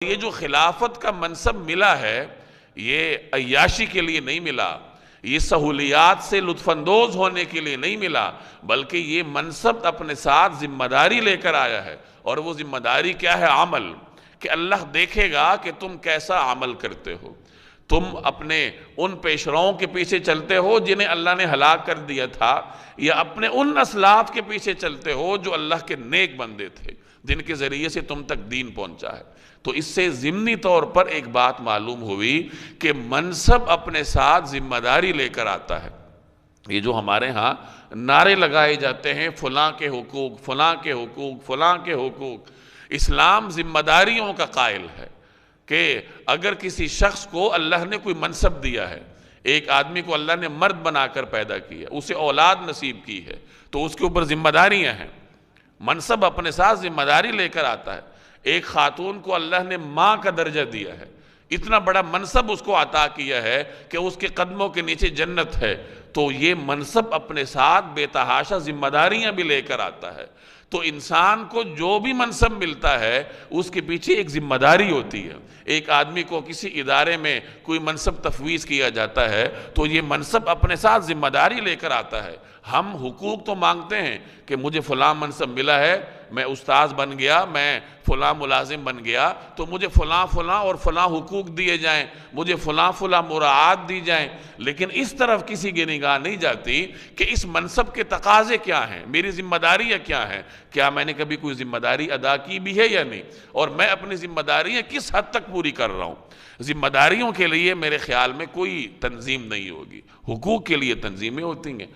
یہ جو خلافت کا منصب ملا ہے یہ عیاشی کے لیے نہیں ملا، یہ سہولیات سے لطف اندوز ہونے کے لیے نہیں ملا، بلکہ یہ منصب اپنے ساتھ ذمہ داری لے کر آیا ہے۔ اور وہ ذمہ داری کیا ہے؟ عمل، کہ اللہ دیکھے گا کہ تم کیسا عمل کرتے ہو۔ تم اپنے ان پیشروؤں کے پیچھے چلتے ہو جنہیں اللہ نے ہلاک کر دیا تھا، یا اپنے ان اسلاف کے پیچھے چلتے ہو جو اللہ کے نیک بندے تھے، جن کے ذریعے سے تم تک دین پہنچا ہے۔ تو اس سے ضمنی طور پر ایک بات معلوم ہوئی کہ منصب اپنے ساتھ ذمہ داری لے کر آتا ہے۔ یہ جو ہمارے ہاں نعرے لگائے جاتے ہیں، فلاں کے حقوق، فلاں کے حقوق، فلاں کے حقوق، اسلام ذمہ داریوں کا قائل ہے کہ اگر کسی شخص کو اللہ نے کوئی منصب دیا ہے، ایک آدمی کو اللہ نے مرد بنا کر پیدا کیا، اسے اولاد نصیب کی ہے، تو اس کے اوپر ذمہ داریاں ہیں۔ منصب اپنے ساتھ ذمہ داری لے کر آتا ہے۔ ایک خاتون کو اللہ نے ماں کا درجہ دیا ہے، اتنا بڑا منصب اس کو عطا کیا ہے کہ اس کے قدموں کے نیچے جنت ہے، تو یہ منصب اپنے ساتھ بے تحاشا ذمہ داریاں بھی لے کر آتا ہے۔ تو انسان کو جو بھی منصب ملتا ہے اس کے پیچھے ایک ذمہ داری ہوتی ہے۔ ایک آدمی کو کسی ادارے میں کوئی منصب تفویض کیا جاتا ہے تو یہ منصب اپنے ساتھ ذمہ داری لے کر آتا ہے۔ ہم حقوق تو مانگتے ہیں کہ مجھے فلاں منصب ملا ہے، میں استاذ بن گیا، میں فلاں ملازم بن گیا، تو مجھے فلاں فلاں اور فلاں حقوق دیے جائیں، مجھے فلاں فلاں مراعات دی جائیں، لیکن اس طرف کسی کی نگاہ نہیں جاتی کہ اس منصب کے تقاضے کیا ہیں، میری ذمہ داریاں کیا ہیں، کیا میں نے کبھی کوئی ذمہ داری ادا کی بھی ہے یا نہیں، اور میں اپنی ذمہ داریاں کس حد تک پوری کر رہا ہوں۔ ذمہ داریوں کے لیے میرے خیال میں کوئی تنظیم نہیں ہوگی، حقوق کے لیے تنظیمیں ہوتی ہیں۔